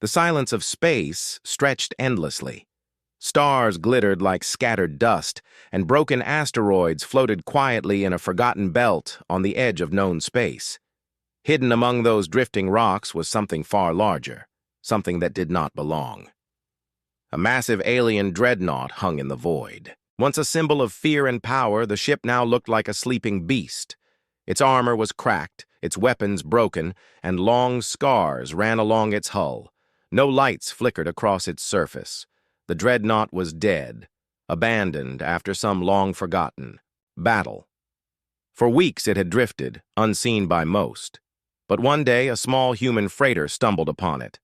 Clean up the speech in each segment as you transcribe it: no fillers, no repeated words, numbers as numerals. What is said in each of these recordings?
The silence of space stretched endlessly. Stars glittered like scattered dust, and broken asteroids floated quietly in a forgotten belt on the edge of known space. Hidden among those drifting rocks was something far larger, something that did not belong. A massive alien dreadnought hung in the void. Once a symbol of fear and power, the ship now looked like a sleeping beast. Its armor was cracked, its weapons broken, and long scars ran along its hull. No lights flickered across its surface. The dreadnought was dead, abandoned after some long-forgotten battle. For weeks it had drifted, unseen by most. But one day a small human freighter stumbled upon it.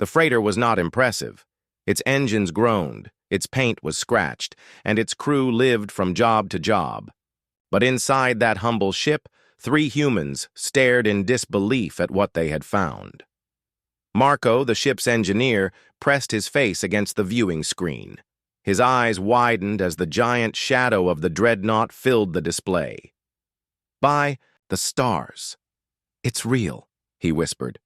The freighter was not impressive. Its engines groaned, its paint was scratched, and its crew lived from job to job. But inside that humble ship, 3 humans stared in disbelief at what they had found. Marco, the ship's engineer, pressed his face against the viewing screen. His eyes widened as the giant shadow of the dreadnought filled the display. "By the stars. It's real," he whispered.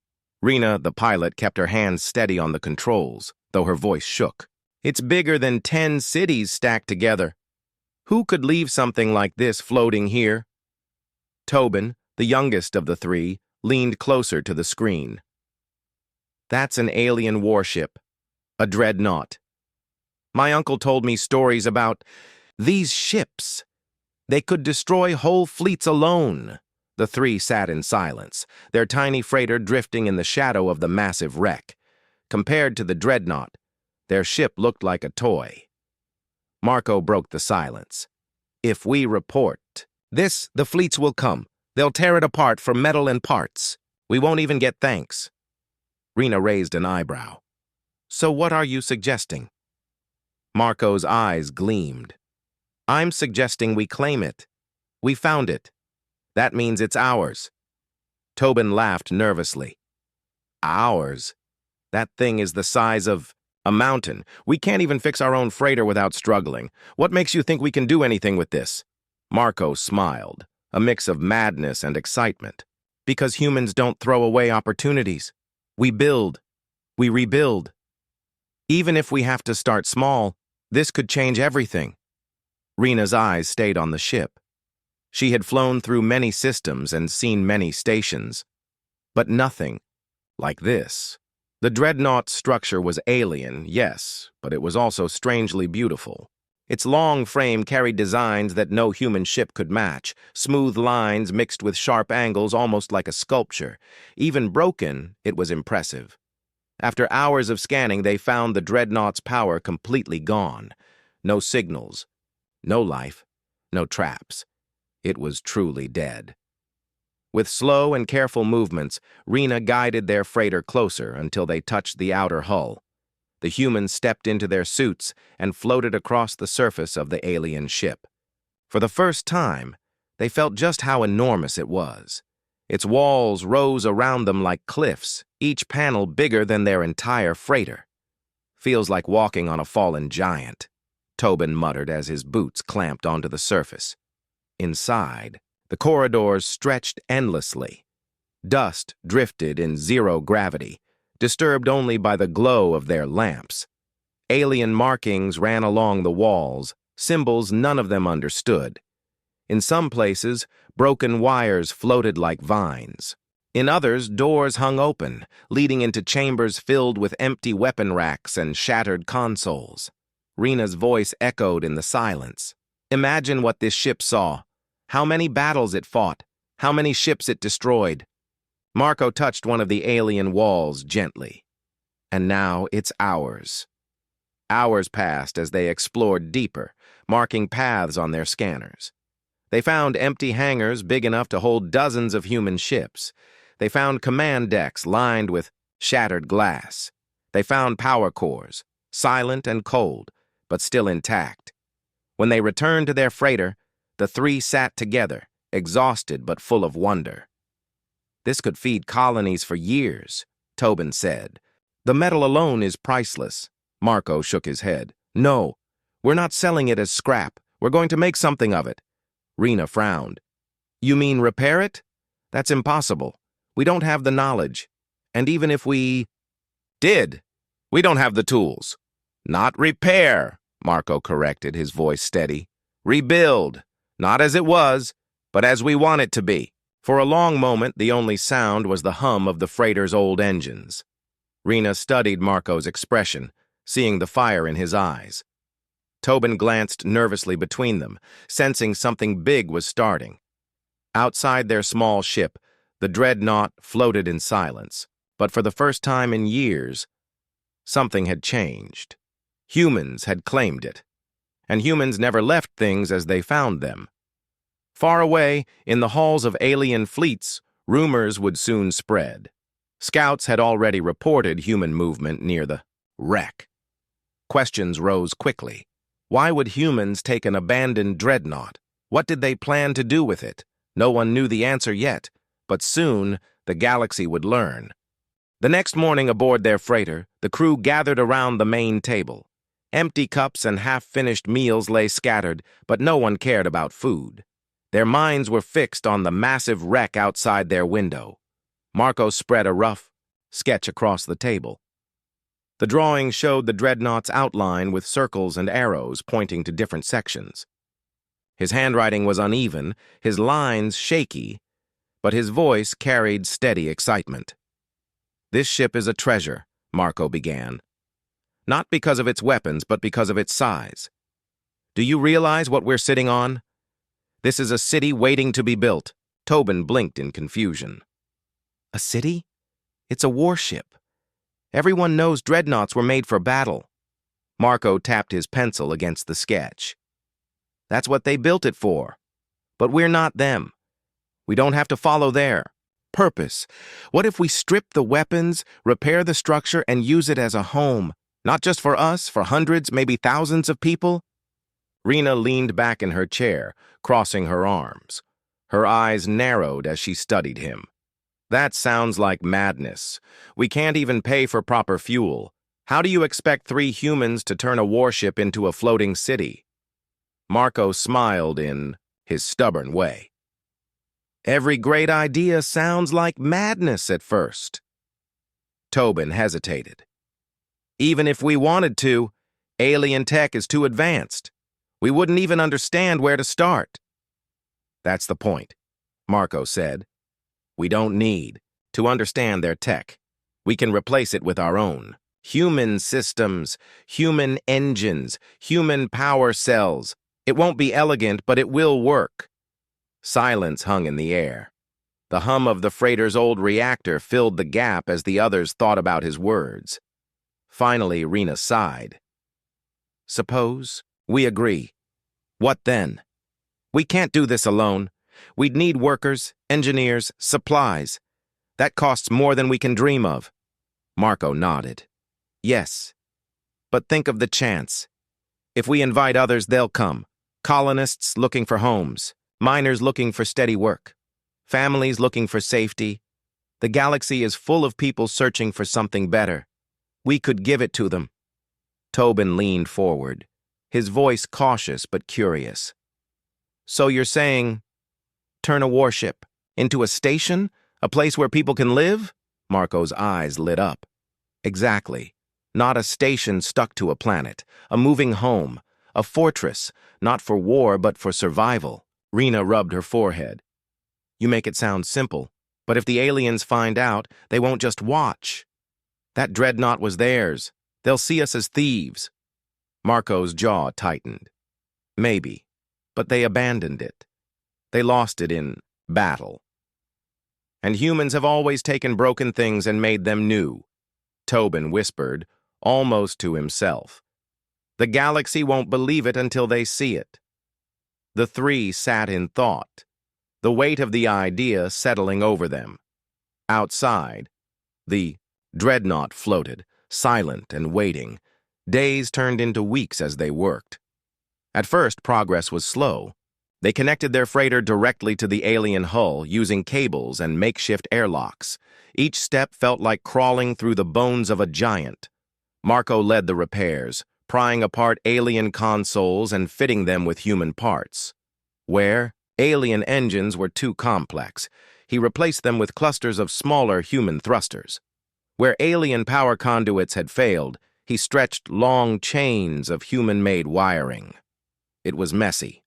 Rena, the pilot, kept her hands steady on the controls, though her voice shook. "It's bigger than 10 cities stacked together. Who could leave something like this floating here?" Tobin, the youngest of the 3, leaned closer to the screen. "That's an alien warship, a dreadnought. My uncle told me stories about these ships. They could destroy whole fleets alone." The 3 sat in silence, their tiny freighter drifting in the shadow of the massive wreck. Compared to the dreadnought, their ship looked like a toy. Marco broke the silence. "If we report this, the fleets will come. They'll tear it apart for metal and parts. We won't even get thanks." Rena raised an eyebrow. "So what are you suggesting?" Marco's eyes gleamed. "I'm suggesting we claim it. We found it. That means it's ours." Tobin laughed nervously. "Ours? That thing is the size of a mountain. We can't even fix our own freighter without struggling. What makes you think we can do anything with this?" Marco smiled, a mix of madness and excitement. "Because humans don't throw away opportunities. We build. We rebuild. Even if we have to start small, this could change everything." Rena's eyes stayed on the ship. She had flown through many systems and seen many stations, but nothing like this. The dreadnought's structure was alien, yes, but it was also strangely beautiful. Its long frame carried designs that no human ship could match, smooth lines mixed with sharp angles almost like a sculpture. Even broken, it was impressive. After hours of scanning, they found the dreadnought's power completely gone. No signals, no life, no traps. It was truly dead. With slow and careful movements, Rena guided their freighter closer until they touched the outer hull. The humans stepped into their suits and floated across the surface of the alien ship. For the first time, they felt just how enormous it was. Its walls rose around them like cliffs, each panel bigger than their entire freighter. "Feels like walking on a fallen giant," Tobin muttered as his boots clamped onto the surface. Inside, the corridors stretched endlessly. Dust drifted in zero gravity, disturbed only by the glow of their lamps. Alien markings ran along the walls, symbols none of them understood. In some places, broken wires floated like vines. In others, doors hung open, leading into chambers filled with empty weapon racks and shattered consoles. Rena's voice echoed in the silence. "Imagine what this ship saw. How many battles it fought. How many ships it destroyed." Marco touched one of the alien walls gently. "And now it's ours." Hours passed as they explored deeper, marking paths on their scanners. They found empty hangars big enough to hold dozens of human ships. They found command decks lined with shattered glass. They found power cores, silent and cold, but still intact. When they returned to their freighter, the 3 sat together, exhausted but full of wonder. "This could feed colonies for years," Tobin said. "The metal alone is priceless." Marco shook his head. "No, we're not selling it as scrap. We're going to make something of it." Rena frowned. "You mean repair it? That's impossible. We don't have the knowledge. And even if we..." Did. We don't have the tools. Not repair, Marco corrected, his voice steady. Rebuild. Not as it was, but as we want it to be. For a long moment, the only sound was the hum of the freighter's old engines. Rena studied Marco's expression, seeing the fire in his eyes. Tobin glanced nervously between them, sensing something big was starting. Outside their small ship, the dreadnought floated in silence, but for the first time in years, something had changed. Humans had claimed it, and humans never left things as they found them. Far away, in the halls of alien fleets, rumors would soon spread. Scouts had already reported human movement near the wreck. Questions rose quickly. Why would humans take an abandoned dreadnought? What did they plan to do with it? No one knew the answer yet, but soon the galaxy would learn. The next morning aboard their freighter, the crew gathered around the main table. Empty cups and half-finished meals lay scattered, but no one cared about food. Their minds were fixed on the massive wreck outside their window. Marco spread a rough sketch across the table. The drawing showed the dreadnought's outline with circles and arrows pointing to different sections. His handwriting was uneven, his lines shaky, but his voice carried steady excitement. This ship is a treasure, Marco began. Not because of its weapons, but because of its size. Do you realize what we're sitting on? This is a city waiting to be built. Tobin blinked in confusion. A city? It's a warship. Everyone knows dreadnoughts were made for battle. Marco tapped his pencil against the sketch. That's what they built it for. But we're not them. We don't have to follow their purpose. What if we strip the weapons, repair the structure, and use it as a home? Not just for us, for hundreds, maybe thousands of people? Rena leaned back in her chair, crossing her arms. Her eyes narrowed as she studied him. That sounds like madness. We can't even pay for proper fuel. How do you expect 3 humans to turn a warship into a floating city? Marco smiled in his stubborn way. Every great idea sounds like madness at first. Tobin hesitated. Even if we wanted to, alien tech is too advanced. We wouldn't even understand where to start. That's the point, Marco said. We don't need to understand their tech. We can replace it with our own. Human systems, human engines, human power cells. It won't be elegant, but it will work. Silence hung in the air. The hum of the freighter's old reactor filled the gap as the others thought about his words. Finally, Rena sighed. Suppose we agree. What then? We can't do this alone. We'd need workers, engineers, supplies. That costs more than we can dream of. Marco nodded. Yes, but think of the chance. If we invite others, they'll come. Colonists looking for homes, miners looking for steady work, families looking for safety. The galaxy is full of people searching for something better. We could give it to them. Tobin leaned forward, his voice cautious but curious. So you're saying, turn a warship into a station, a place where people can live? Marco's eyes lit up. Exactly. Not a station stuck to a planet, a moving home, a fortress, not for war but for survival. Rena rubbed her forehead. You make it sound simple, but if the aliens find out, they won't just watch. That dreadnought was theirs. They'll see us as thieves. Marco's jaw tightened. Maybe, but they abandoned it. They lost it in battle. And humans have always taken broken things and made them new, Tobin whispered, almost to himself. The galaxy won't believe it until they see it. The 3 sat in thought, the weight of the idea settling over them. Outside, the dreadnought floated, silent and waiting. Days turned into weeks as they worked. At first, progress was slow. They connected their freighter directly to the alien hull using cables and makeshift airlocks. Each step felt like crawling through the bones of a giant. Marco led the repairs, prying apart alien consoles and fitting them with human parts. Where alien engines were too complex, he replaced them with clusters of smaller human thrusters. Where alien power conduits had failed, he stretched long chains of human-made wiring. It was messy.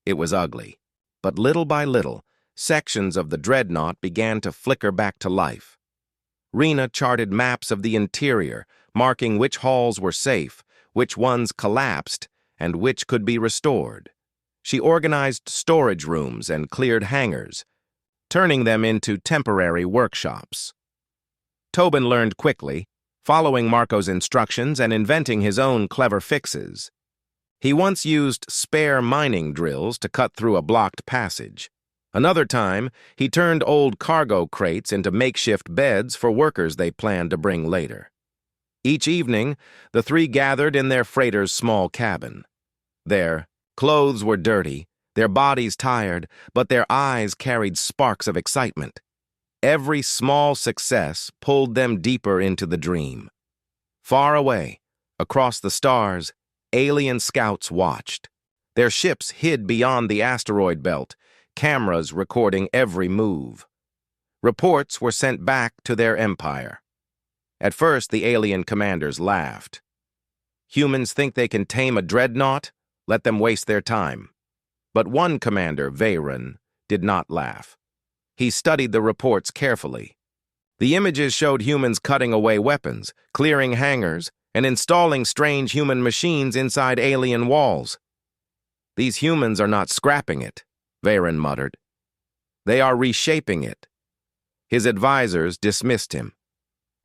It was ugly. But little by little, sections of the dreadnought began to flicker back to life. Rena charted maps of the interior, marking which halls were safe, which ones collapsed, and which could be restored. She organized storage rooms and cleared hangars, turning them into temporary workshops. Tobin learned quickly, following Marco's instructions and inventing his own clever fixes. He once used spare mining drills to cut through a blocked passage. Another time, he turned old cargo crates into makeshift beds for workers they planned to bring later. Each evening, the three gathered in their freighter's small cabin. Their clothes were dirty, their bodies tired, but their eyes carried sparks of excitement. Every small success pulled them deeper into the dream. Far away, across the stars, alien scouts watched. Their ships hid beyond the asteroid belt, cameras recording every move. Reports were sent back to their empire. At first, the alien commanders laughed. Humans think they can tame a dreadnought? Let them waste their time. But one commander, Veyron, did not laugh. He studied the reports carefully. The images showed humans cutting away weapons, clearing hangars, and installing strange human machines inside alien walls. These humans are not scrapping it, Veyron muttered. They are reshaping it. His advisors dismissed him.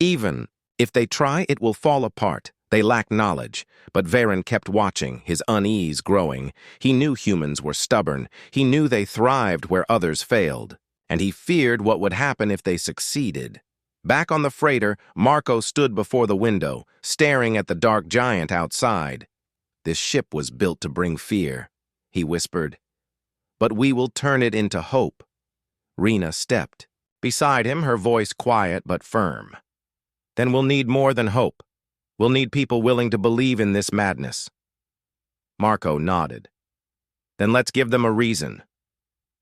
Even if they try, it will fall apart. They lack knowledge. But Veyron kept watching, his unease growing. He knew humans were stubborn. He knew they thrived where others failed. And he feared what would happen if they succeeded. Back on the freighter, Marco stood before the window, staring at the dark giant outside. This ship was built to bring fear, he whispered. But we will turn it into hope. Rena stepped. Beside him, her voice quiet but firm. Then we'll need more than hope. We'll need people willing to believe in this madness. Marco nodded. Then let's give them a reason.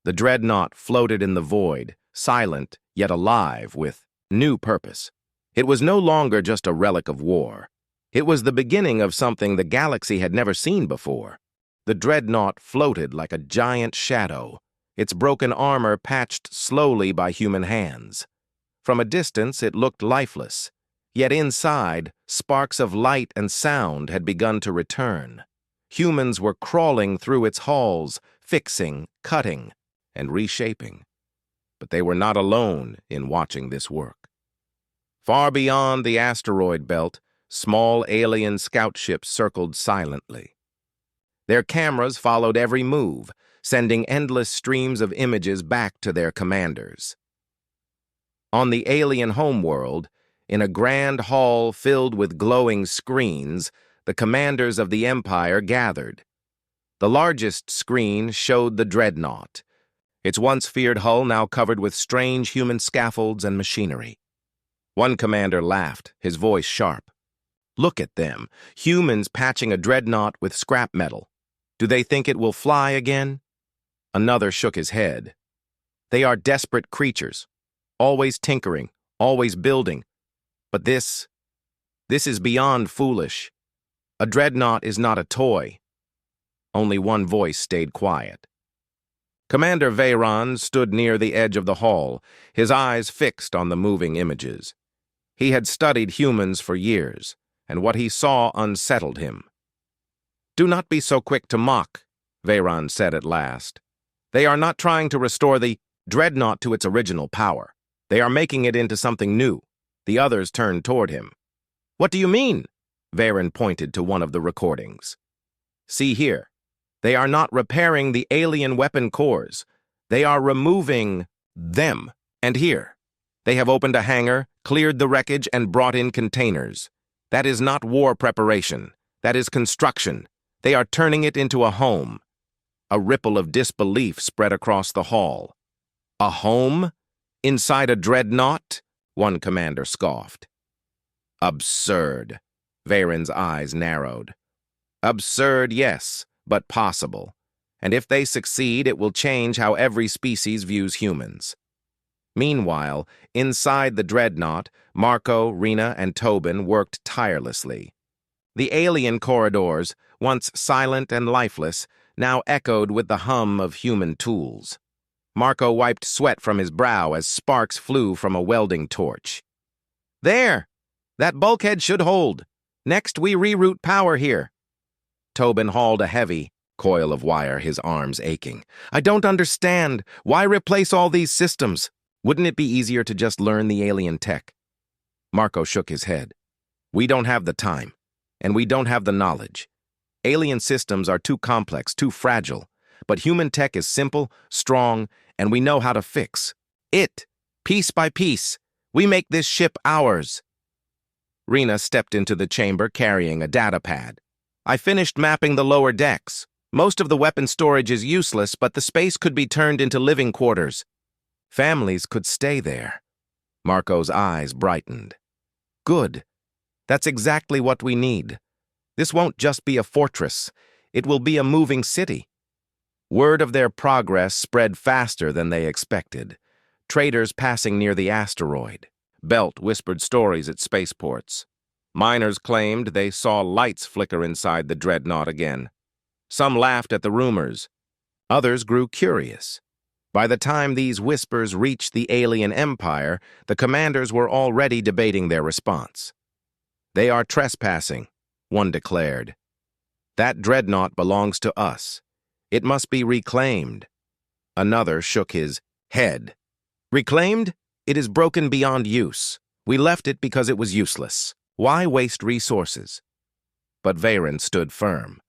The dreadnought floated in the void, silent yet alive with new purpose. It was no longer just a relic of war. It was the beginning of something the galaxy had never seen before. The dreadnought floated like a giant shadow, its broken armor patched slowly by human hands. From a distance, it looked lifeless. Yet inside, sparks of light and sound had begun to return. Humans were crawling through its halls, fixing, cutting, and reshaping. But they were not alone in watching this work. Far beyond the asteroid belt, small alien scout ships circled silently. Their cameras followed every move, sending endless streams of images back to their commanders. On the alien homeworld, in a grand hall filled with glowing screens, the commanders of the Empire gathered. The largest screen showed the dreadnought, its once feared hull now covered with strange human scaffolds and machinery. One commander laughed, his voice sharp. Look at them, humans patching a dreadnought with scrap metal. Do they think it will fly again? Another shook his head. They are desperate creatures, always tinkering, always building. But this is beyond foolish. A dreadnought is not a toy. Only one voice stayed quiet. Commander Veyron stood near the edge of the hall, his eyes fixed on the moving images. He had studied humans for years, and what he saw unsettled him. Do not be so quick to mock, Veyron said at last. They are not trying to restore the dreadnought to its original power. They are making it into something new. The others turned toward him. What do you mean? Veyron pointed to one of the recordings. See here. They are not repairing the alien weapon cores. They are removing them. And here. They have opened a hangar, cleared the wreckage, and brought in containers. That is not war preparation. That is construction. They are turning it into a home. A ripple of disbelief spread across the hall. A home? Inside a dreadnought? One commander scoffed. Absurd. Veyron's eyes narrowed. Absurd, yes, but possible. And if they succeed, it will change how every species views humans. Meanwhile, inside the dreadnought, Marco, Rena, and Tobin worked tirelessly. The alien corridors, once silent and lifeless, now echoed with the hum of human tools. Marco wiped sweat from his brow as sparks flew from a welding torch. "There! That bulkhead should hold. Next, we reroute power here." Tobin hauled a heavy coil of wire, his arms aching. "I don't understand. Why replace all these systems? Wouldn't it be easier to just learn the alien tech?" Marco shook his head. "We don't have the time, and we don't have the knowledge. Alien systems are too complex, too fragile, but human tech is simple, strong, and we know how to fix it. Piece by piece, we make this ship ours." Rena stepped into the chamber carrying a data pad. "I finished mapping the lower decks. Most of the weapon storage is useless, but the space could be turned into living quarters. Families could stay there." Marco's eyes brightened. "Good. That's exactly what we need. This won't just be a fortress. It will be a moving city." Word of their progress spread faster than they expected. Traders passing near the asteroid. Belt whispered stories at spaceports. Miners claimed they saw lights flicker inside the dreadnought again. Some laughed at the rumors. Others grew curious. By the time these whispers reached the alien empire, the commanders were already debating their response. "They are trespassing," one declared. "That dreadnought belongs to us. It must be reclaimed." Another shook his head. "Reclaimed? It is broken beyond use. We left it because it was useless. Why waste resources?" But Varen stood firm.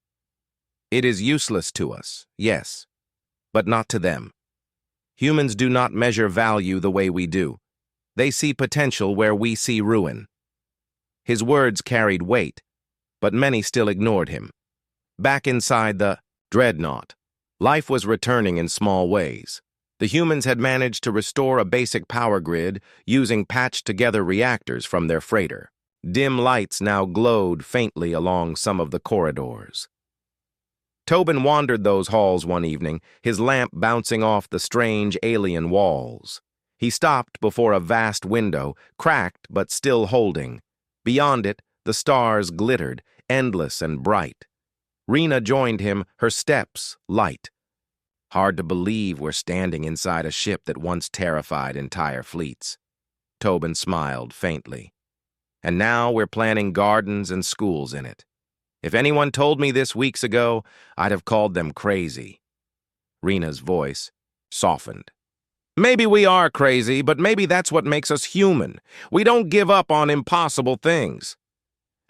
"It is useless to us, yes, but not to them. Humans do not measure value the way we do. They see potential where we see ruin." His words carried weight, but many still ignored him. Back inside the dreadnought, life was returning in small ways. The humans had managed to restore a basic power grid using patched-together reactors from their freighter. Dim lights now glowed faintly along some of the corridors. Tobin wandered those halls one evening, his lamp bouncing off the strange alien walls. He stopped before a vast window, cracked but still holding. Beyond it, the stars glittered, endless and bright. Rena joined him, her steps light. "Hard to believe we're standing inside a ship that once terrified entire fleets." Tobin smiled faintly. "And now we're planning gardens and schools in it. If anyone told me this weeks ago, I'd have called them crazy." Rena's voice softened. "Maybe we are crazy, but maybe that's what makes us human. We don't give up on impossible things."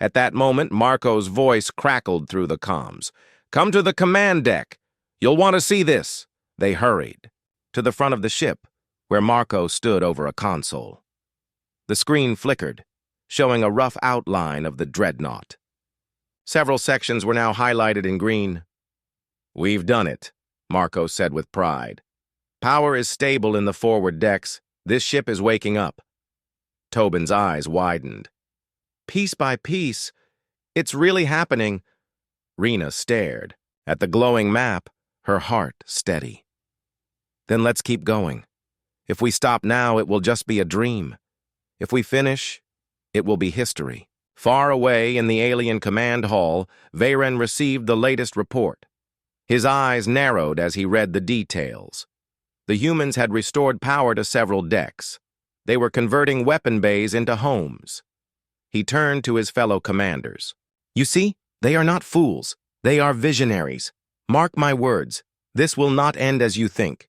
At that moment, Marco's voice crackled through the comms. "Come to the command deck. You'll want to see this." They hurried to the front of the ship, where Marco stood over a console. The screen flickered, showing a rough outline of the dreadnought. Several sections were now highlighted in green. "We've done it," Marco said with pride. "Power is stable in the forward decks. This ship is waking up." Tobin's eyes widened. "Piece by piece, it's really happening." Rena stared at the glowing map, her heart steady. "Then let's keep going. If we stop now, it will just be a dream. If we finish, it will be history." Far away in the alien command hall, Varen received the latest report. His eyes narrowed as he read the details. The humans had restored power to several decks. They were converting weapon bays into homes. He turned to his fellow commanders. "You see, they are not fools. They are visionaries. Mark my words, this will not end as you think.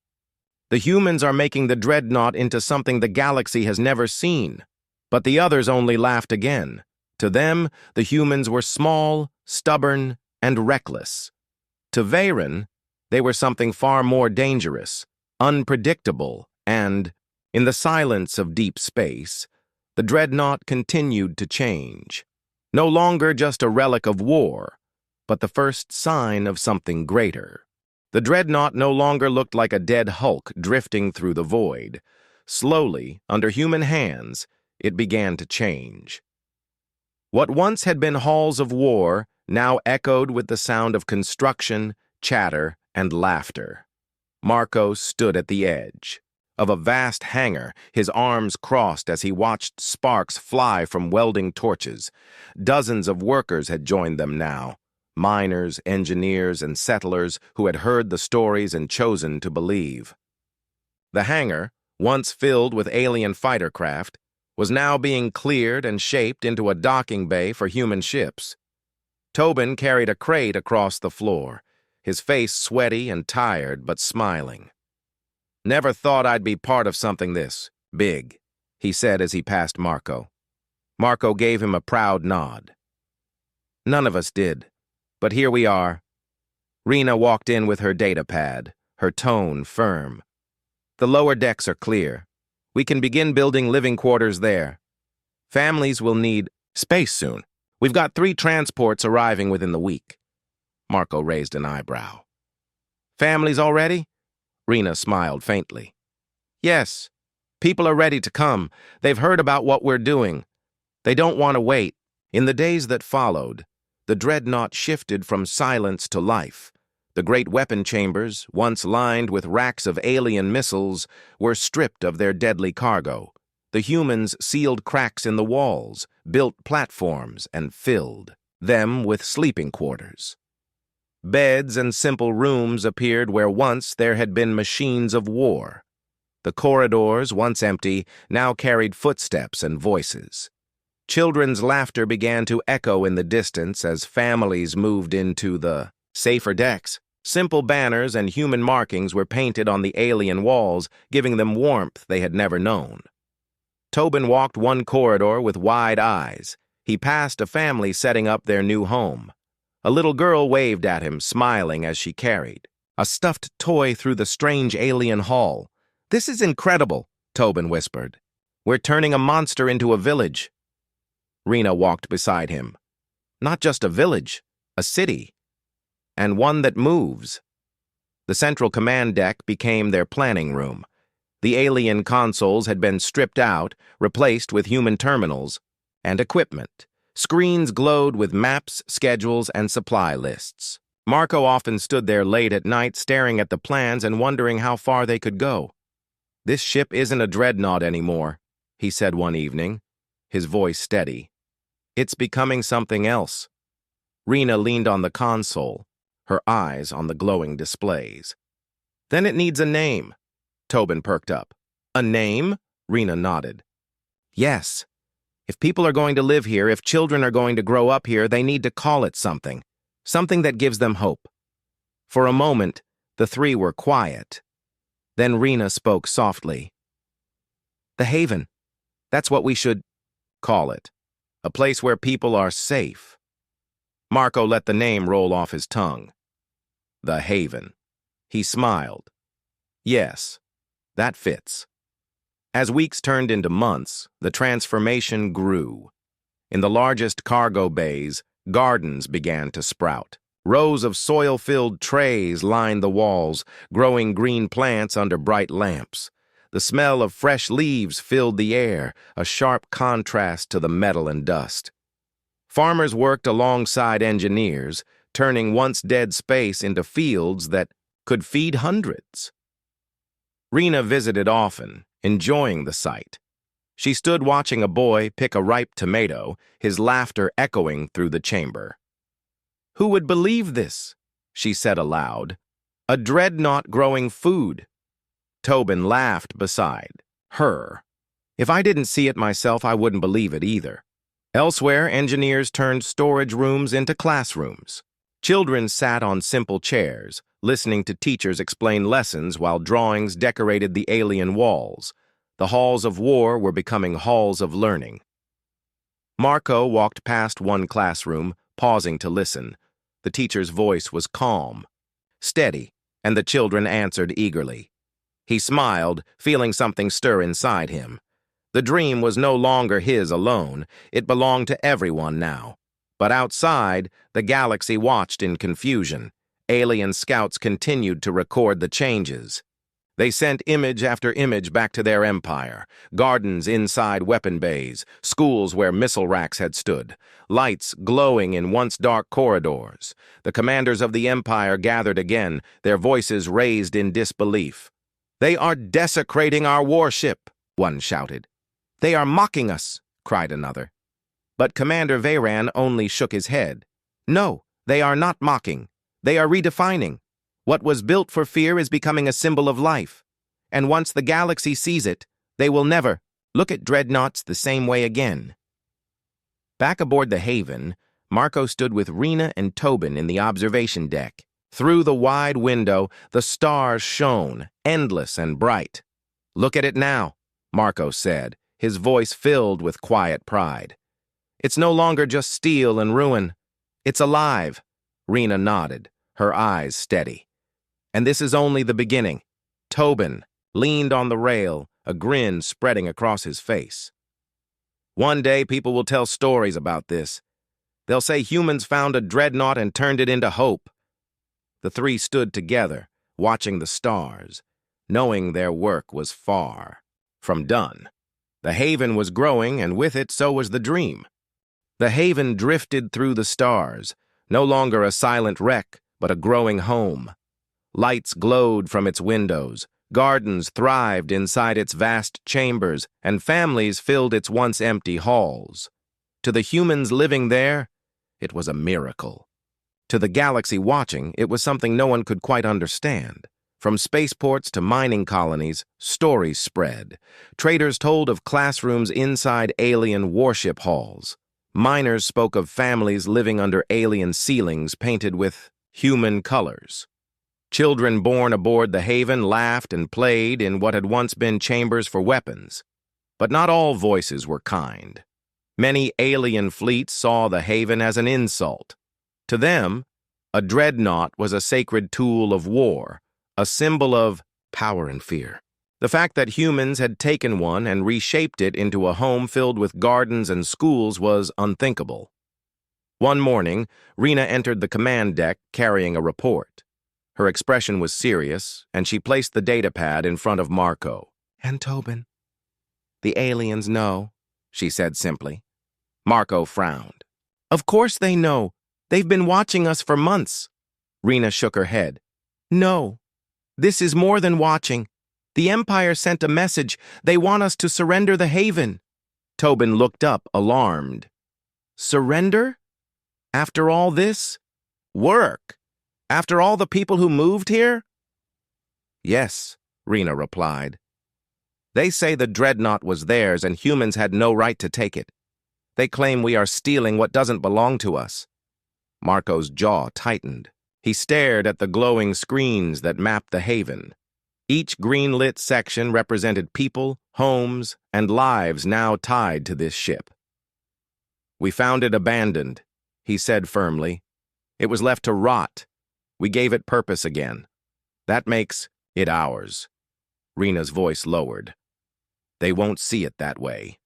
The humans are making the dreadnought into something the galaxy has never seen." But the others only laughed again. To them, the humans were small, stubborn, and reckless. To Varen, they were something far more dangerous, unpredictable, and, in the silence of deep space, the dreadnought continued to change. No longer just a relic of war, but the first sign of something greater. The dreadnought no longer looked like a dead hulk drifting through the void. Slowly, under human hands, it began to change. What once had been halls of war now echoed with the sound of construction, chatter, and laughter. Marco stood at the edge. of a vast hangar, his arms crossed as he watched sparks fly from welding torches. Dozens of workers had joined them now, miners, engineers, and settlers who had heard the stories and chosen to believe. The hangar, once filled with alien fighter craft, was now being cleared and shaped into a docking bay for human ships. Tobin carried a crate across the floor, his face sweaty and tired but smiling. "Never thought I'd be part of something this big," he said as he passed Marco. Marco gave him a proud nod. "None of us did, but here we are." Rena walked in with her data pad, her tone firm. "The lower decks are clear. We can begin building living quarters there. Families will need space soon. We've got 3 transports arriving within the week." Marco raised an eyebrow. "Families already?" Rena smiled faintly. "Yes. People are ready to come. They've heard about what we're doing. They don't want to wait." In the days that followed, the dreadnought shifted from silence to life. The great weapon chambers, once lined with racks of alien missiles, were stripped of their deadly cargo. The humans sealed cracks in the walls, built platforms, and filled them with sleeping quarters. Beds and simple rooms appeared where once there had been machines of war. The corridors, once empty, now carried footsteps and voices. Children's laughter began to echo in the distance as families moved into the safer decks. Simple banners and human markings were painted on the alien walls, giving them warmth they had never known. Tobin walked one corridor with wide eyes. He passed a family setting up their new home. A little girl waved at him, smiling as she carried a stuffed toy through the strange alien hall. "This is incredible," Tobin whispered. "We're turning a monster into a village." Rena walked beside him. "Not just a village, a city. And one that moves." The central command deck became their planning room. The alien consoles had been stripped out, replaced with human terminals and equipment. Screens glowed with maps, schedules, and supply lists. Marco often stood there late at night staring at the plans and wondering how far they could go. "This ship isn't a dreadnought anymore," he said one evening, his voice steady. "It's becoming something else." Rena leaned on the console, her eyes on the glowing displays. "Then it needs a name." Tobin perked up. "A name?" Rena nodded. "Yes. If people are going to live here, if children are going to grow up here, they need to call it something. Something that gives them hope." For a moment, the 3 were quiet. Then Rena spoke softly. "The Haven. That's what we should call it. A place where people are safe." Marco let the name roll off his tongue. The Haven. He smiled. "Yes, that fits." As weeks turned into months, the transformation grew. In the largest cargo bays, gardens began to sprout. Rows of soil-filled trays lined the walls, growing green plants under bright lamps. The smell of fresh leaves filled the air, a sharp contrast to the metal and dust. Farmers worked alongside engineers, turning once dead space into fields that could feed hundreds. Rena visited often, enjoying the sight. She stood watching a boy pick a ripe tomato, his laughter echoing through the chamber. "Who would believe this?" she said aloud. "A dreadnought growing food." Tobin laughed beside her. "If I didn't see it myself, I wouldn't believe it either." Elsewhere, engineers turned storage rooms into classrooms. Children sat on simple chairs, listening to teachers explain lessons while drawings decorated the alien walls. The halls of war were becoming halls of learning. Marco walked past one classroom, pausing to listen. The teacher's voice was calm, steady, and the children answered eagerly. He smiled, feeling something stir inside him. The dream was no longer his alone. It belonged to everyone now. But outside, the galaxy watched in confusion. Alien scouts continued to record the changes. They sent image after image back to their empire. Gardens inside weapon bays, schools where missile racks had stood, lights glowing in once dark corridors. The commanders of the empire gathered again, their voices raised in disbelief. "They are desecrating our warship," one shouted. "They are mocking us," cried another. But Commander Veyran only shook his head. "No, they are not mocking. They are redefining. What was built for fear is becoming a symbol of life. And once the galaxy sees it, they will never look at dreadnoughts the same way again." Back aboard the Haven, Marco stood with Rena and Tobin in the observation deck. Through the wide window, the stars shone, endless and bright. "Look at it now," Marco said, his voice filled with quiet pride. "It's no longer just steel and ruin. It's alive." Rena nodded, her eyes steady. "And this is only the beginning." Tobin leaned on the rail, a grin spreading across his face. "One day people will tell stories about this. They'll say humans found a dreadnought and turned it into hope." The three stood together, watching the stars, knowing their work was far from done. The Haven was growing, and with it, so was the dream. The Haven drifted through the stars, no longer a silent wreck, but a growing home. Lights glowed from its windows, gardens thrived inside its vast chambers, and families filled its once empty halls. To the humans living there, it was a miracle. To the galaxy watching, it was something no one could quite understand. From spaceports to mining colonies, stories spread. Traders told of classrooms inside alien warship halls. Miners spoke of families living under alien ceilings painted with human colors. Children born aboard the Haven laughed and played in what had once been chambers for weapons. But not all voices were kind. Many alien fleets saw the Haven as an insult. To them, a dreadnought was a sacred tool of war, a symbol of power and fear. The fact that humans had taken one and reshaped it into a home filled with gardens and schools was unthinkable. One morning, Rena entered the command deck carrying a report. Her expression was serious, and she placed the datapad in front of Marco. "And Tobin." "The aliens know," she said simply. Marco frowned. "Of course they know. They've been watching us for months." Rena shook her head. "No. This is more than watching. The Empire sent a message. They want us to surrender the Haven." Tobin looked up, alarmed. "Surrender? After all this? Work? After all the people who moved here?" "Yes," Rena replied. "They say the dreadnought was theirs and humans had no right to take it. They claim we are stealing what doesn't belong to us." Marco's jaw tightened. He stared at the glowing screens that mapped the Haven. Each green-lit section represented people, homes, and lives now tied to this ship. "We found it abandoned," he said firmly. "It was left to rot. We gave it purpose again. That makes it ours." Rena's voice lowered. "They won't see it that way."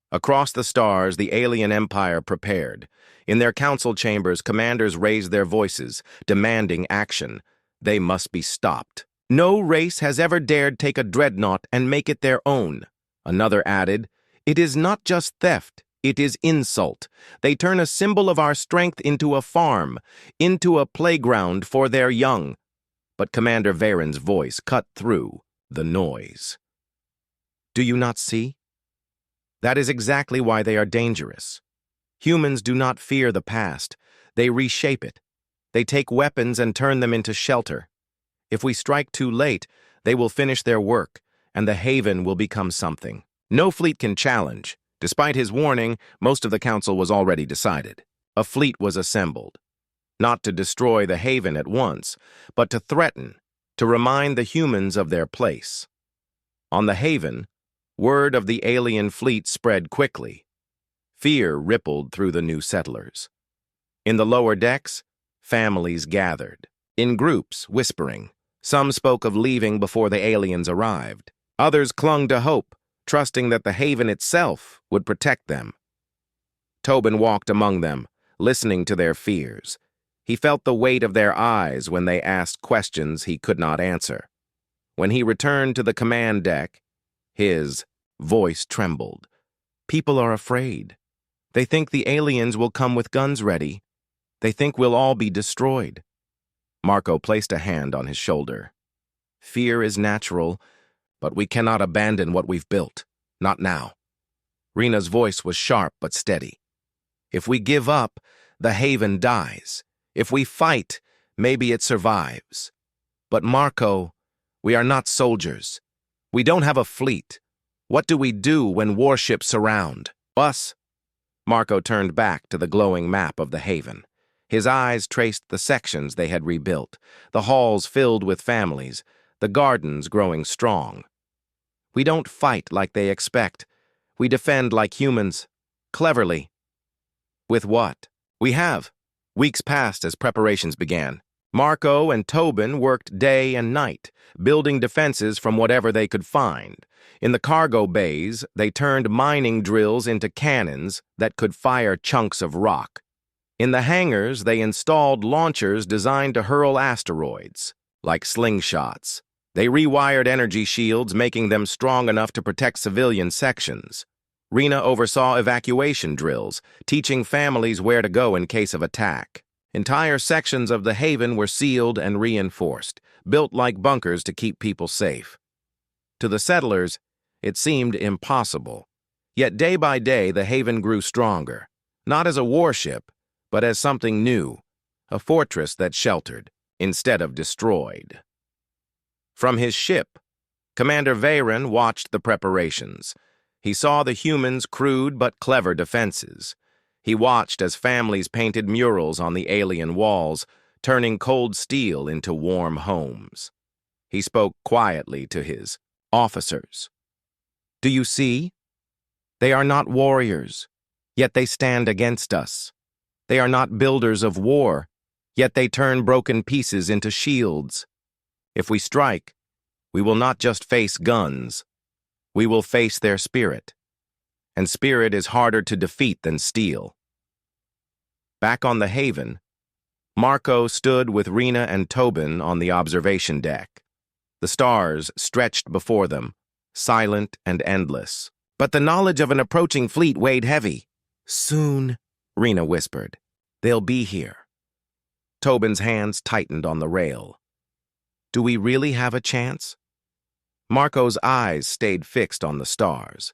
Across the stars, the alien empire prepared. In their council chambers, commanders raised their voices, demanding action. They must be stopped. "No race has ever dared take a dreadnought and make it their own." Another added, "It is not just theft, it is insult. They turn a symbol of our strength into a farm, into a playground for their young." But Commander Veyran's voice cut through the noise. "Do you not see? That is exactly why they are dangerous. Humans do not fear the past. They reshape it. They take weapons and turn them into shelter. If we strike too late, they will finish their work, and the Haven will become something no fleet can challenge. Despite his warning, most of the council was already decided. A fleet was assembled, not to destroy the Haven at once, but to threaten, to remind the humans of their place. On the Haven, word of the alien fleet spread quickly. Fear rippled through the new settlers. In the lower decks, families gathered, in groups, whispering. Some spoke of leaving before the aliens arrived. Others clung to hope, trusting that the Haven itself would protect them. Tobin walked among them, listening to their fears. He felt the weight of their eyes when they asked questions he could not answer. When he returned to the command deck, his voice trembled. "People are afraid. They think the aliens will come with guns ready. They think we'll all be destroyed." Marco placed a hand on his shoulder. Fear is natural, but we cannot abandon what we've built. Not now. Rena's voice was sharp but steady. If we give up, the haven dies. If we fight, maybe it survives. But Marco, we are not soldiers. We don't have a fleet. What do we do when warships surround us? Marco turned back to the glowing map of the haven. His eyes traced the sections they had rebuilt, the halls filled with families, the gardens growing strong. We don't fight like they expect. We defend like humans, cleverly. With what? We have. Weeks passed as preparations began. Marco and Tobin worked day and night, building defenses from whatever they could find. In the cargo bays, they turned mining drills into cannons that could fire chunks of rock. In the hangars, they installed launchers designed to hurl asteroids, like slingshots. They rewired energy shields, making them strong enough to protect civilian sections. Rena oversaw evacuation drills, teaching families where to go in case of attack. Entire sections of the haven were sealed and reinforced, built like bunkers to keep people safe. To the settlers, it seemed impossible. Yet day by day, the haven grew stronger, not as a warship, but as something new, a fortress that sheltered, instead of destroyed. From his ship, Commander Veyron watched the preparations. He saw the humans' crude but clever defenses. He watched as families painted murals on the alien walls, turning cold steel into warm homes. He spoke quietly to his officers. Do you see? They are not warriors, yet they stand against us. They are not builders of war, yet they turn broken pieces into shields. If we strike, we will not just face guns. We will face their spirit. And spirit is harder to defeat than steel. Back on the haven, Marco stood with Rena and Tobin on the observation deck. The stars stretched before them, silent and endless. But the knowledge of an approaching fleet weighed heavy. Soon, Rena whispered, they'll be here. Tobin's hands tightened on the rail. Do we really have a chance? Marco's eyes stayed fixed on the stars.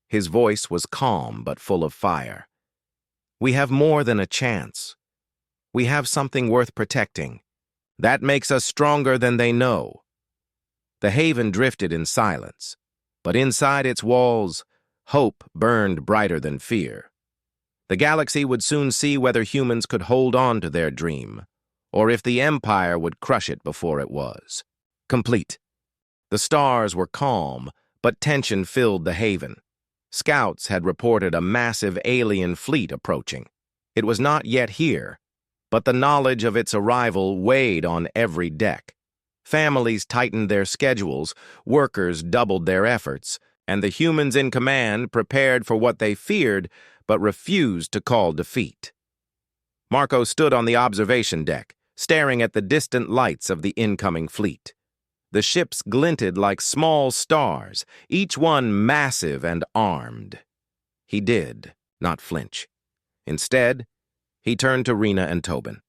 His voice was calm but full of fire. We have more than a chance. We have something worth protecting. That makes us stronger than they know. The haven drifted in silence, but inside its walls, hope burned brighter than fear. The galaxy would soon see whether humans could hold on to their dream, or if the Empire would crush it before it was complete. The stars were calm, but tension filled the haven. Scouts had reported a massive alien fleet approaching. It was not yet here, but the knowledge of its arrival weighed on every deck. Families tightened their schedules, workers doubled their efforts, and the humans in command prepared for what they feared but refused to call defeat. Marco stood on the observation deck, staring at the distant lights of the incoming fleet. The ships glinted like small stars, each one massive and armed. He did not flinch. Instead, he turned to Rena and Tobin.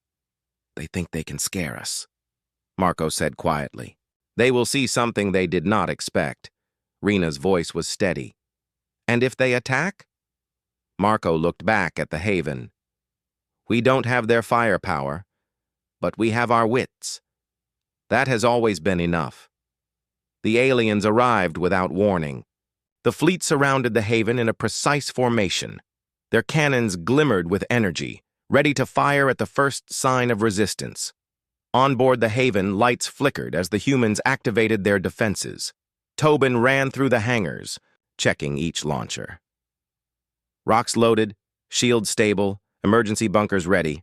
They think they can scare us, Marco said quietly. They will see something they did not expect. Rena's voice was steady. And if they attack? Marco looked back at the haven. We don't have their firepower, but we have our wits. That has always been enough. The aliens arrived without warning. The fleet surrounded the haven in a precise formation. Their cannons glimmered with energy, ready to fire at the first sign of resistance. On board the haven, lights flickered as the humans activated their defenses. Tobin ran through the hangars, checking each launcher. Rocks loaded, shields stable, emergency bunkers ready.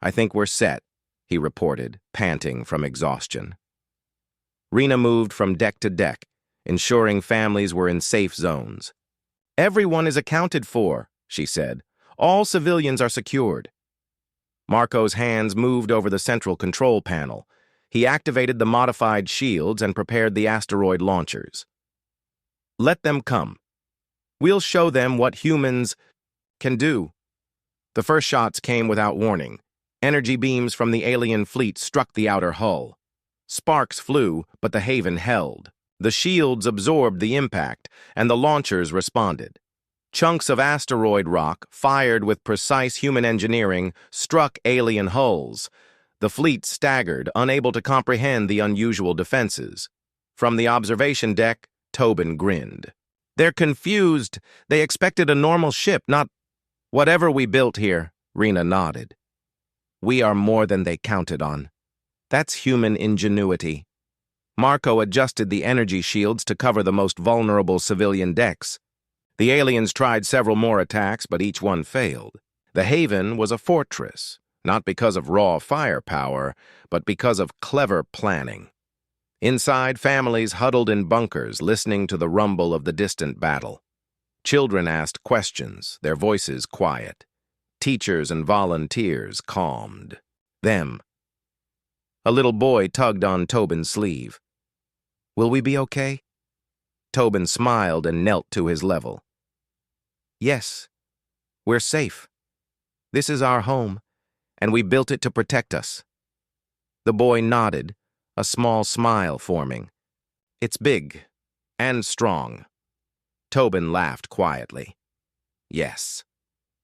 I think we're set, he reported, panting from exhaustion. Rena moved from deck to deck, ensuring families were in safe zones. Everyone is accounted for, she said. All civilians are secured. Marco's hands moved over the central control panel. He activated the modified shields and prepared the asteroid launchers. Let them come. We'll show them what humans can do. The first shots came without warning. Energy beams from the alien fleet struck the outer hull. Sparks flew, but the Haven held. The shields absorbed the impact, and the launchers responded. Chunks of asteroid rock, fired with precise human engineering, struck alien hulls. The fleet staggered, unable to comprehend the unusual defenses. From the observation deck, Tobin grinned. "They're confused. They expected a normal ship, not whatever we built here," Rena nodded. "We are more than they counted on. That's human ingenuity." Marco adjusted the energy shields to cover the most vulnerable civilian decks. The aliens tried several more attacks, but each one failed. The Haven was a fortress, not because of raw firepower, but because of clever planning. Inside, families huddled in bunkers, listening to the rumble of the distant battle. Children asked questions, their voices quiet. Teachers and volunteers calmed them. A little boy tugged on Tobin's sleeve. "Will we be okay?" Tobin smiled and knelt to his level. "Yes, we're safe. This is our home, and we built it to protect us." The boy nodded, a small smile forming. "It's big and strong." Tobin laughed quietly. "Yes,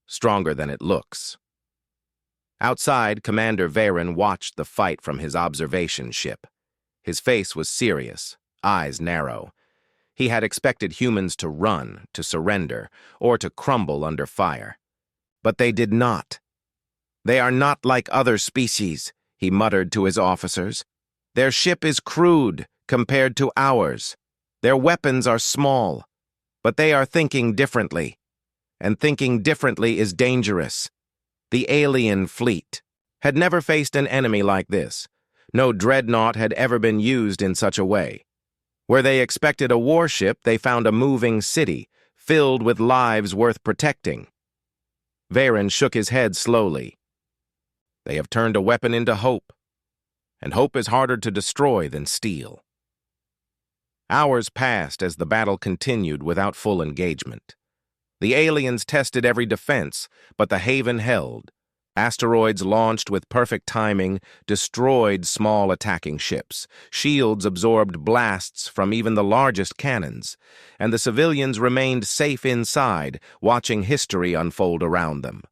stronger than it looks." Outside, Commander Varen watched the fight from his observation ship. His face was serious, eyes narrow. He had expected humans to run, to surrender, or to crumble under fire. But they did not. "They are not like other species," he muttered to his officers. "Their ship is crude compared to ours. Their weapons are small, but they are thinking differently. And thinking differently is dangerous." The alien fleet had never faced an enemy like this. No dreadnought had ever been used in such a way. Where they expected a warship, they found a moving city, filled with lives worth protecting. Varen shook his head slowly. "They have turned a weapon into hope, and hope is harder to destroy than steel." Hours passed as the battle continued without full engagement. The aliens tested every defense, but the Haven held. Asteroids launched with perfect timing destroyed small attacking ships. Shields absorbed blasts from even the largest cannons, and the civilians remained safe inside, watching history unfold around them.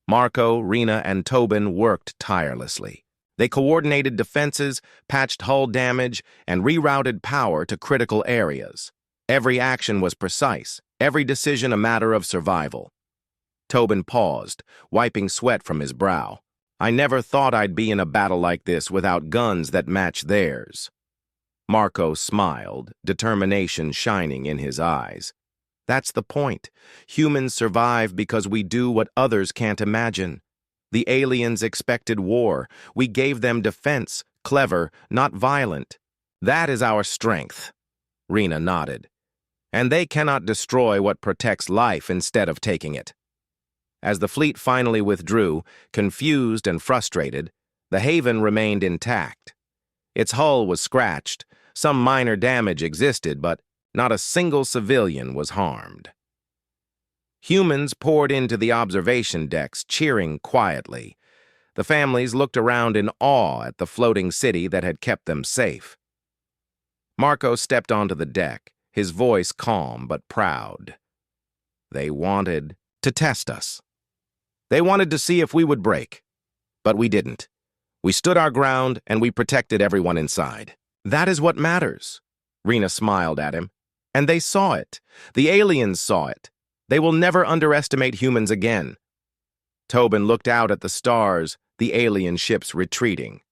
Marco, Rena, and Tobin worked tirelessly. They coordinated defenses, patched hull damage, and rerouted power to critical areas. Every action was precise, every decision a matter of survival. Tobin paused, wiping sweat from his brow. "I never thought I'd be in a battle like this without guns that match theirs." Marco smiled, determination shining in his eyes. "That's the point. Humans survive because we do what others can't imagine. The aliens expected war. We gave them defense, clever, not violent. That is our strength." Rena nodded. "And they cannot destroy what protects life instead of taking it." As the fleet finally withdrew, confused and frustrated, the Haven remained intact. Its hull was scratched, some minor damage existed, but not a single civilian was harmed. Humans poured into the observation decks, cheering quietly. The families looked around in awe at the floating city that had kept them safe. Marco stepped onto the deck, his voice calm but proud. "They wanted to test us. They wanted to see if we would break. But we didn't. We stood our ground, and we protected everyone inside. That is what matters." Rena smiled at him. "And they saw it. The aliens saw it. They will never underestimate humans again." Tobin looked out at the stars, the alien ships retreating.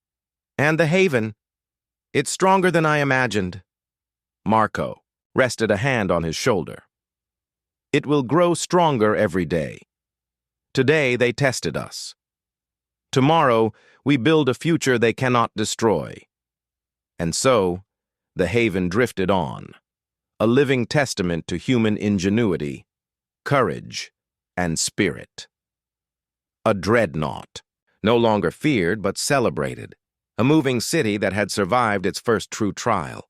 "And the Haven. It's stronger than I imagined." Marco rested a hand on his shoulder. "It will grow stronger every day. Today they tested us. Tomorrow we build a future they cannot destroy." And so, the Haven drifted on, a living testament to human ingenuity, courage, and spirit. A dreadnought, no longer feared but celebrated, a moving city that had survived its first true trial.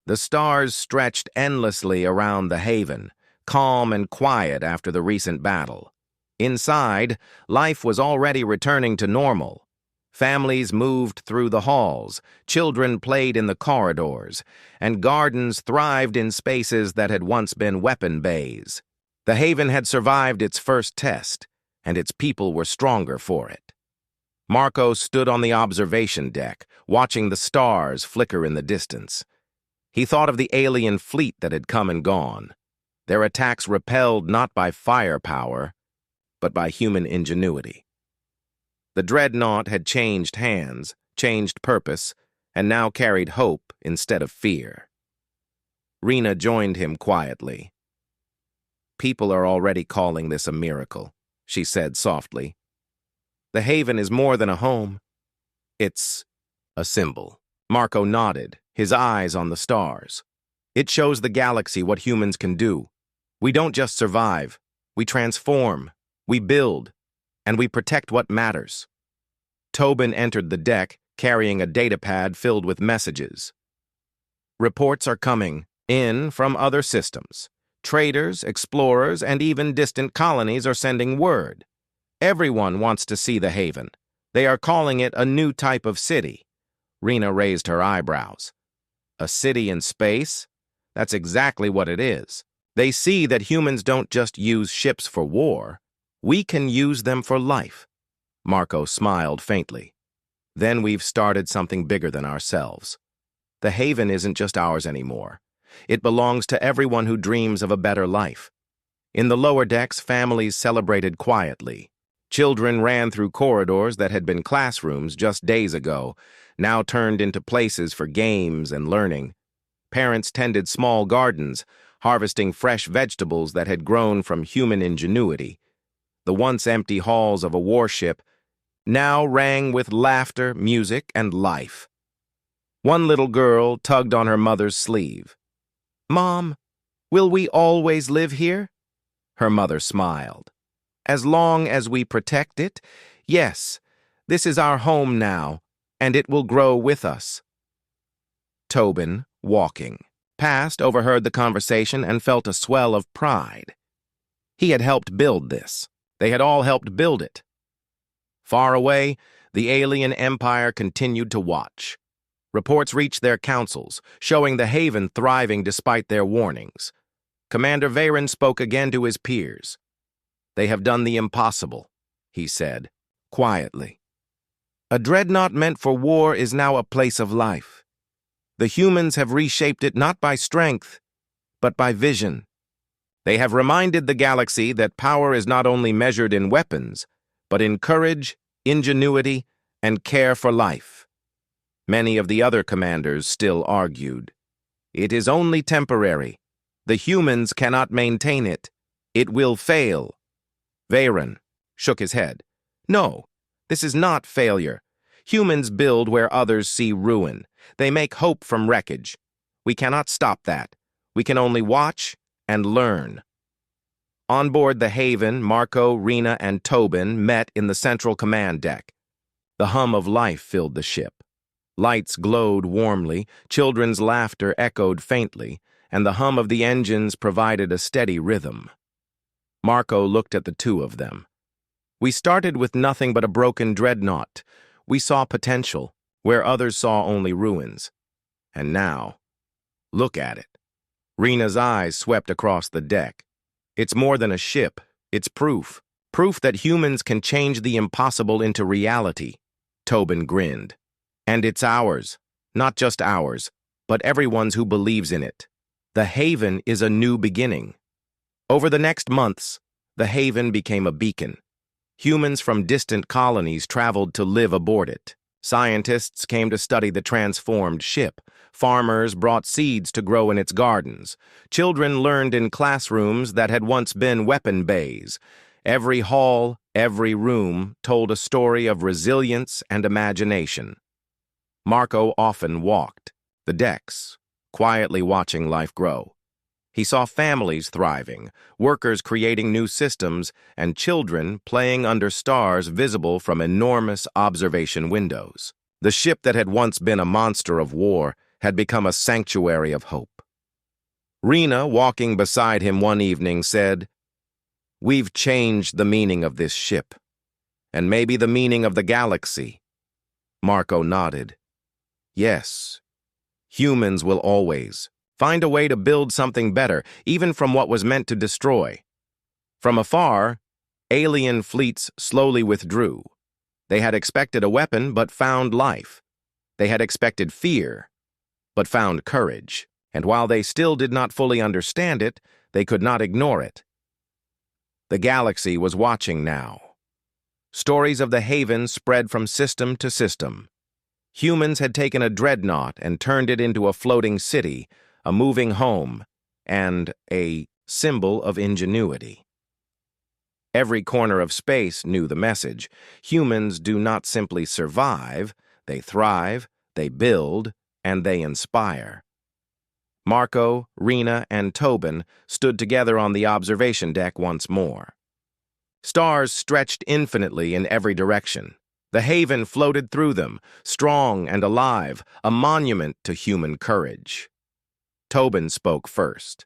The stars stretched endlessly around the Haven, calm and quiet after the recent battle. Inside, life was already returning to normal. Families moved through the halls, children played in the corridors, and gardens thrived in spaces that had once been weapon bays. The Haven had survived its first test, and its people were stronger for it. Marco stood on the observation deck, watching the stars flicker in the distance. He thought of the alien fleet that had come and gone, their attacks repelled not by firepower, but by human ingenuity. The dreadnought had changed hands, changed purpose, and now carried hope instead of fear. Rena joined him quietly. "People are already calling this a miracle," she said softly. "The Haven is more than a home. It's a symbol." Marco nodded, his eyes on the stars. "It shows the galaxy what humans can do. We don't just survive. We transform, we build, and we protect what matters." Tobin entered the deck, carrying a datapad filled with messages. "Reports are coming in from other systems. Traders, explorers, and even distant colonies are sending word. Everyone wants to see the Haven. They are calling it a new type of city." Rena raised her eyebrows. "A city in space? That's exactly what it is. They see that humans don't just use ships for war. We can use them for life." Marco smiled faintly. "Then we've started something bigger than ourselves. The Haven isn't just ours anymore. It belongs to everyone who dreams of a better life." In the lower decks, families celebrated quietly. Children ran through corridors that had been classrooms just days ago, now turned into places for games and learning. Parents tended small gardens, harvesting fresh vegetables that had grown from human ingenuity. The once empty halls of a warship now rang with laughter, music, and life. One little girl tugged on her mother's sleeve. "Mom, will we always live here?" Her mother smiled. "As long as we protect it, yes, this is our home now, and it will grow with us." Tobin, walking past, overheard the conversation and felt a swell of pride. He had helped build this. They had all helped build it. Far away, the alien empire continued to watch. Reports reached their councils, showing the Haven thriving despite their warnings. Commander Veyron spoke again to his peers. "They have done the impossible," he said, quietly. "A dreadnought meant for war is now a place of life. The humans have reshaped it not by strength, but by vision. They have reminded the galaxy that power is not only measured in weapons, but in courage, ingenuity, and care for life." Many of the other commanders still argued. "It is only temporary. The humans cannot maintain it. It will fail." Veyron shook his head. "No, this is not failure. Humans build where others see ruin. They make hope from wreckage. We cannot stop that. We can only watch and learn." On board the Haven, Marco, Rena, and Tobin met in the central command deck. The hum of life filled the ship. Lights glowed warmly, children's laughter echoed faintly, and the hum of the engines provided a steady rhythm. Marco looked at the two of them. "We started with nothing but a broken dreadnought. We saw potential, where others saw only ruins. And now, look at it." Rena's eyes swept across the deck. "It's more than a ship. It's proof. Proof that humans can change the impossible into reality." Tobin grinned. "And it's ours. Not just ours, but everyone's who believes in it. The Haven is a new beginning." Over the next months, the Haven became a beacon. Humans from distant colonies traveled to live aboard it. Scientists came to study the transformed ship. Farmers brought seeds to grow in its gardens. Children learned in classrooms that had once been weapon bays. Every hall, every room told a story of resilience and imagination. Marco often walked the decks, quietly watching life grow. He saw families thriving, workers creating new systems, and children playing under stars visible from enormous observation windows. The ship that had once been a monster of war had become a sanctuary of hope. Rena, walking beside him one evening, said, "We've changed the meaning of this ship, and maybe the meaning of the galaxy. Marco nodded. Yes, humans will always find a way to build something better, even from what was meant to destroy. From afar, alien fleets slowly withdrew. They had expected a weapon, but found life. They had expected fear, but found courage. And while they still did not fully understand it, they could not ignore it. The galaxy was watching now. Stories of the Haven spread from system to system. Humans had taken a dreadnought and turned it into a floating city, a moving home, and a symbol of ingenuity. Every corner of space knew the message. Humans do not simply survive, they thrive, they build, and they inspire. Marco, Rena, and Tobin stood together on the observation deck once more. Stars stretched infinitely in every direction. The Haven floated through them, strong and alive, a monument to human courage. Tobin spoke first.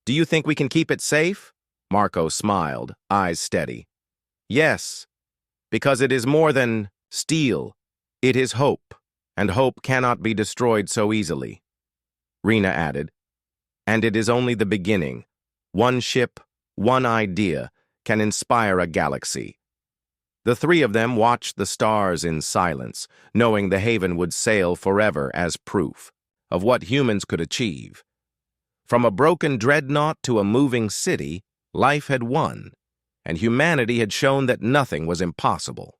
"Do you think we can keep it safe?" Marco smiled, eyes steady. "Yes, because it is more than steel. It is hope, and hope cannot be destroyed so easily." Rena added, "And it is only the beginning. One ship, one idea, can inspire a galaxy." The three of them watched the stars in silence, knowing the Haven would sail forever as proof of what humans could achieve. From a broken dreadnought to a moving city, life had won, and humanity had shown that nothing was impossible.